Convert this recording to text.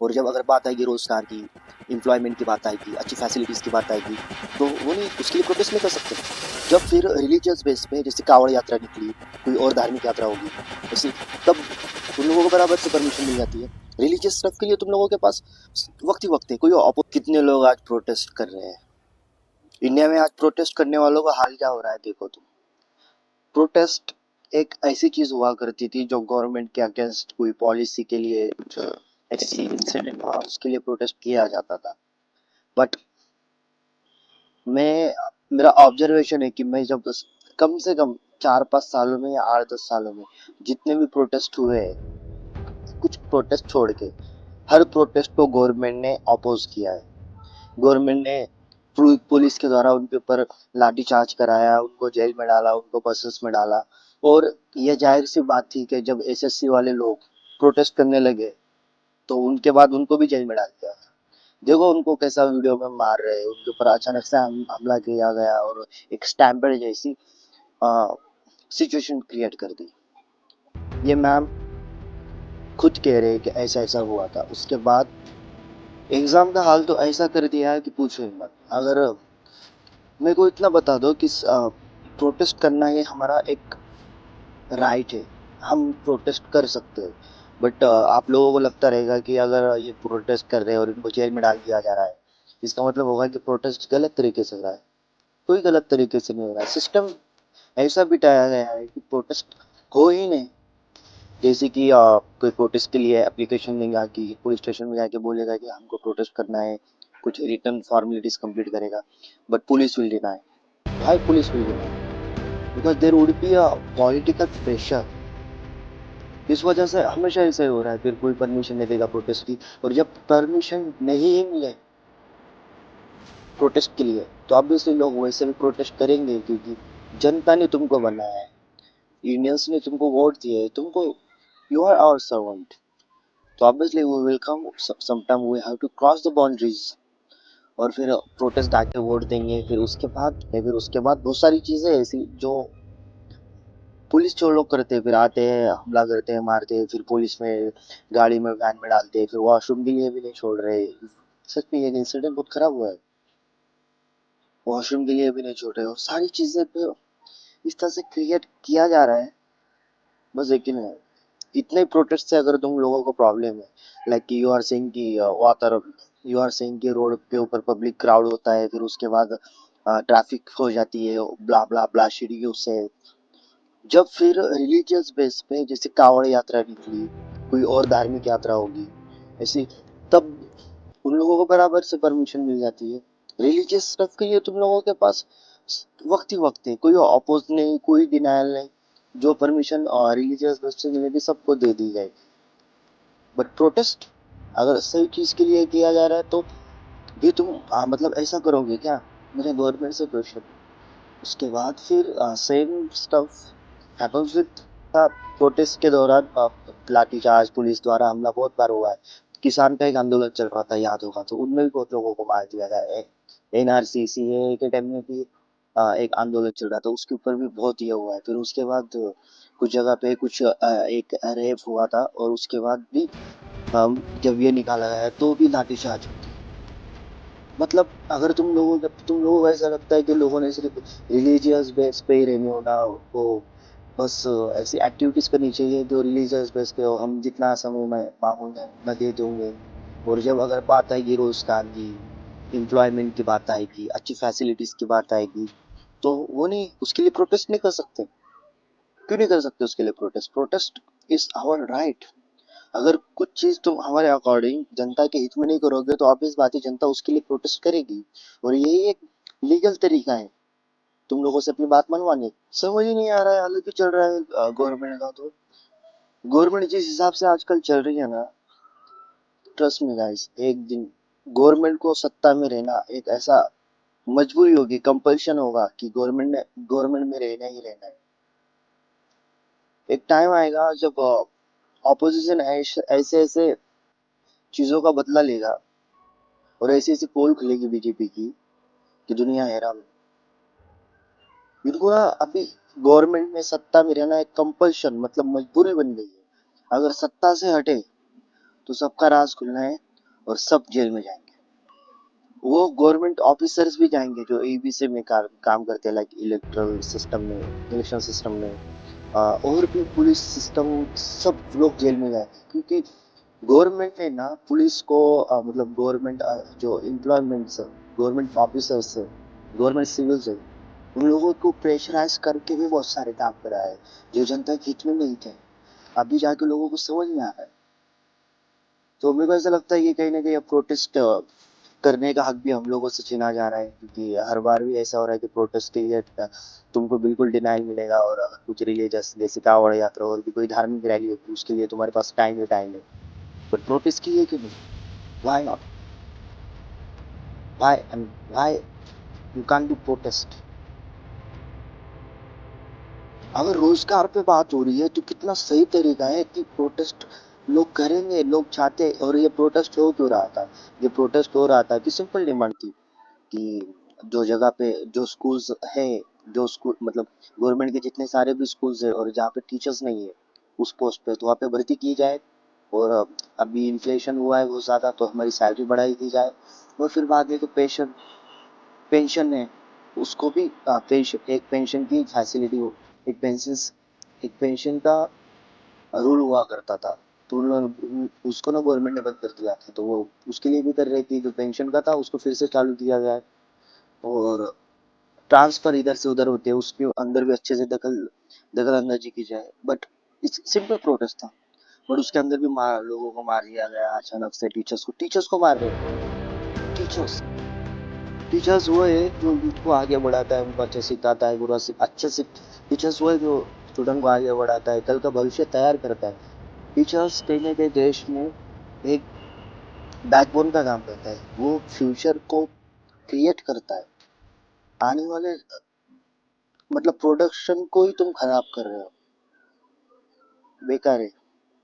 और जब अगर बात आएगी रोजगार की, एम्प्लॉयमेंट की बात आएगी, अच्छी फैसिलिटीज की बात आएगी, तो वो नहीं, उसके लिए प्रोटेस्ट नहीं कर सकते। जब फिर रिलीजियस बेस पे जैसे कावड़ यात्रा निकली, कोई और धार्मिक यात्रा होगी जैसे, तब उन लोगों को बराबर से परमिशन मिल जाती है। रिलीजियस स्टफ के लिए तुम लोगों के पास वक्त ही वक्त है। कोई कितने लोग आज प्रोटेस्ट कर रहे हैं इंडिया में? आज प्रोटेस्ट करने वालों का हाल क्या हो रहा है देखो तुम। प्रोटेस्ट एक ऐसी चीज हुआ करती थी जो गवर्नमेंट के अगेंस्ट कोई पॉलिसी के लिए जो ऐसी इंसिडेंट हुआ उसके लिए प्रोटेस्ट किया जाता था। बट मैं मेरा ऑब्जर्वेशन है कि मैं जब कम से कम 4-5 सालों में या 8-10 सालों में जितने भी प्रोटेस्ट हुए हैं, कुछ प्रोटेस्ट छोड़ के हर प्रोटेस्ट को गवर्नमेंट ने अपोज किया है। गवर्नमेंट ने पुलिस के द्वारा उनके ऊपर लाठीचार्ज कराया, उनको जेल में डाला, उनको बसेस में डाला। और ये जाहिर सी बात थी कि जब एसएससी वाले लोग प्रोटेस्ट करने लगे तो उनके बाद उनको भी जेल में डाल दिया। देखो उनको कैसा वीडियो में मार रहे हैं, उनके ऊपर अचानक से हमला किया गया और एक स्टैम्पेड जैसी सिचुएशन क्रिएट कर दी। ये मैम खुद कह रहे हैं कि ऐसा ऐसा हुआ था। उसके बाद एग्जाम का हाल तो ऐसा कर दिया है कि पूछो ही मत। अगर मेरे को इतना बता दो कि प्रोटेस्ट करना ये हमारा एक राइट है, हम प्रोटेस्ट कर सकते हैं। बट आप लोगों को लगता रहेगा कि अगर ये प्रोटेस्ट कर रहे हैं और इनको जेल में डाल दिया जा रहा है, इसका मतलब होगा कि प्रोटेस्ट गलत तरीके से हो रहा है। कोई गलत तरीके से नहीं हो रहा है। सिस्टम ऐसा बिठाया गया है कि प्रोटेस्ट हो ही नहीं। जैसे कि कोई प्रोटेस्ट के लिए एप्लीकेशन देगा कि पुलिस स्टेशन में जाके बोलेगा कि हमको प्रोटेस्ट करना है, कुछ रिटर्न फॉर्मेलिटीज कंप्लीट करेगा, बट पुलिस विल डिनाई। भाई police will deny because there would be a political pressure. इस वजह से हमेशा ऐसा ही हो रहा है, फिर कोई परमिशन नहीं देगा प्रोटेस्ट की। और जब परमिशन नहीं मिले प्रोटेस्ट के लिए तो ऑब्वियसली लोग वैसे भी प्रोटेस्ट करेंगे, क्योंकि जनता ने तुमको बनाया है, इंडियंस ने तुमको वोट दिए है, तुमको यू आर आवर सर्वेंट। तो obviously we will come, sometime we have to cross the boundaries और फिर प्रोटेस्ट आके वोट देंगे। फिर उसके बाद बहुत सारी चीजें ऐसी जो पुलिस जो लोग करते हैं, फिर आते हैं हमला करते हैं, मारते हैं, फिर पुलिस में गाड़ी में वैन में डालते हैं, फिर वॉशरूम के लिए भी नहीं छोड़ रहे। सच में ये इंसिडेंट बहुत खराब हुआ है। वॉशरूम के लिए भी नहीं छोड़ रहे, और सारी चीजें पे इस तरह से क्रिएट किया जा रहा है। बस यकीन है इतने प्रोटेस्ट से अगर तुम लोगों को प्रॉब्लम है, लाइक यू आर सेइंग कि वाटर, यू आर सेइंग कि रोड के ऊपर पब्लिक क्राउड होता है, फिर उसके बाद ट्रैफिक हो जाती है, ब्ला ब्ला ब्ला शेड्यूल से। जब फिर रिलीजियस बेस पे जैसे कावड़ यात्रा निकली, कोई और धार्मिक यात्रा होगी ऐसी, तब उन लोगों को बराबर से परमिशन मिल जाती है। रिलीजियस स्टफ के लिए तुम लोगों के पास वक्त ही वक्त है, कोई अपोज नहीं, कोई डिनायल नहीं। जो परमिशन रिलीजियस बेस पे मिलेगी सबको दे दी जाएगी। बट प्रोटेस्ट अगर सही चीज के लिए किया जा रहा है तो भी तुम मतलब ऐसा करोगे क्या? मेरे गवर्नमेंट से क्वेश्चन। उसके बाद फिर same stuff happens with protest के दौरान लाठीचार्ज, पुलिस द्वारा हमला बहुत बार हुआ है। किसान का एक आंदोलन चल रहा था, याद होगा तो, उनमें भी बहुत लोगों को मार दिया गया है। एनआरसीसी के टाइम में भी एक आंदोलन चल रहा था, उसके ऊपर भी बहुत ये हुआ है। फिर उसके बाद कुछ जगह पे कुछ एक रेप हुआ था, और उसके बाद भी जब ये निकाला गया तो भी लाठीचार्ज। मतलब अगर तुम लोगों को ऐसा लगता है कि लोगों ने सिर्फ रिलीजियस बेस पे ही रहने होना, वो बस ऐसी एक्टिविटीज करनी चाहिए जो रिलीजियस बेस पे हो, हम जितना समय में मांगेंगे उतना दे दूंगे। और जब अगर बात आएगी रोजगार की, एम्प्लॉयमेंट की बात आएगी, अच्छी फैसिलिटीज की बात आएगी, तो वो नहीं, उसके लिए प्रोटेस्ट नहीं कर सकते। क्यों नहीं कर सकते उसके लिए protest? Protest is our right. अगर कुछ चीज तुम हमारे अकॉर्डिंग जनता के हित में नहीं करोगे तो ऑब्वियस बात है जनता उसके लिए प्रोटेस्ट करेगी। और यही एक लीगल तरीका है तुम लोगों से अपनी बात मनवाने। समझ ही नहीं आ रहा है, हालांकि चल रहा है गवर्नमेंट का तो। गवर्नमेंट जिस हिसाब से आजकल चल रही है ना, ट्रस्ट में गाइस, एक दिन गवर्नमेंट को सत्ता में रहना एक ऐसा मजबूरी होगी, कंपल्शन होगा कि गवर्नमेंट में रहना ही रहना है। एक टाइम आएगा जब ऑपोजिशन ऐसे ऐसे चीजों का बदला लेगा और ऐसी ऐसी पोल खुलेगी बीजेपी की कि दुनिया हैरान। इनको ना अभी गवर्नमेंट में सत्ता में रहना एक कंपल्शन, मतलब मजबूरी बन गई है। अगर सत्ता से हटे तो सबका राज खुलना है, और सब जेल में जाएंगे। वो गवर्नमेंट ऑफिसर्स भी जाएंगे जो एबीसी में काम करते हैं, लाइक इलेक्ट्रल सिस्टम में, इलेक्शन सिस्टम में, और भी पुलिस सिस्टम, सब लोग जेल में गए। क्योंकि गवर्नमेंट ने ना पुलिस को मतलब गवर्नमेंट जो employments, government officers, government civils है, उन लोगों को प्रेशराइज करके भी बहुत सारे काम कराए जो जनता के हित में नहीं थे। अभी जाके लोगों को समझ में आ रहा है। तो मेरे को ऐसा लगता है कि कहीं ना कहीं अब प्रोटेस्ट करने का हक भी हम लोगों से छीना जा रहा है, क्योंकि हर बार भी ऐसा हो रहा है कि प्रोटेस्ट के लिए तुमको बिल्कुल डिनाइल मिलेगा, और कुछ रिलीजियस जैसे कावड़ यात्रा और भी कोई धार्मिक रैली होती है उसके लिए तुम्हारे पास टाइम है, बट प्रोटेस्ट के लिए क्यों नहीं? Why not? Why and why you can't do protest? अगर रोजगार पे बात हो रही है तो कितना सही तरीका है कि प्रोटेस्ट लोग करेंगे, लोग चाहते हैं। और ये प्रोटेस्ट हो क्यों रहा था? ये प्रोटेस्ट हो रहा था कि सिंपल डिमांड थी कि जो जगह पे जो स्कूल्स है, जो स्कूल मतलब गवर्नमेंट के जितने सारे भी स्कूल्स है और जहाँ पे टीचर्स नहीं है उस पोस्ट पे, तो वहाँ पे भर्ती की जाए। और अभी इन्फ्लेशन हुआ है बहुत ज़्यादा, तो हमारी सैलरी बढ़ाई दी जाए। और फिर बाद में तो पेंशन पेंशन है, उसको भी पेंशन, एक पेंशन की फैसिलिटी हो। एक पेंशन एक पेंशन का रूल हुआ करता था, तो उसको ना गवर्नमेंट ने बंद कर दिया था, तो वो उसके लिए भी कर रही थी। जो पेंशन का था उसको फिर से चालू किया जाए, और ट्रांसफर इधर से उधर होते हैं उसके अंदर भी अच्छे से दखल अंदाजी की जाए। बट इट्स सिंपल प्रोटेस्ट था, बट उसके अंदर भी लोगों को मार दिया गया अचानक से। टीचर्स को मार रहे हैं। टीचर्स टीचर्स वो है जो यूथ को आगे बढ़ाता है, उनको अच्छे सिखाता है, बुरा से अच्छे से। टीचर्स वो है जो स्टूडेंट को आगे बढ़ाता है, कल का भविष्य तैयार करता है। टीचर्स कहीं ना कहीं देश में एक बैकबोन का काम करता है, वो फ्यूचर को क्रिएट करता है। आने वाले मतलब प्रोडक्शन को ही तुम खराब कर रहे हो, बेकार है।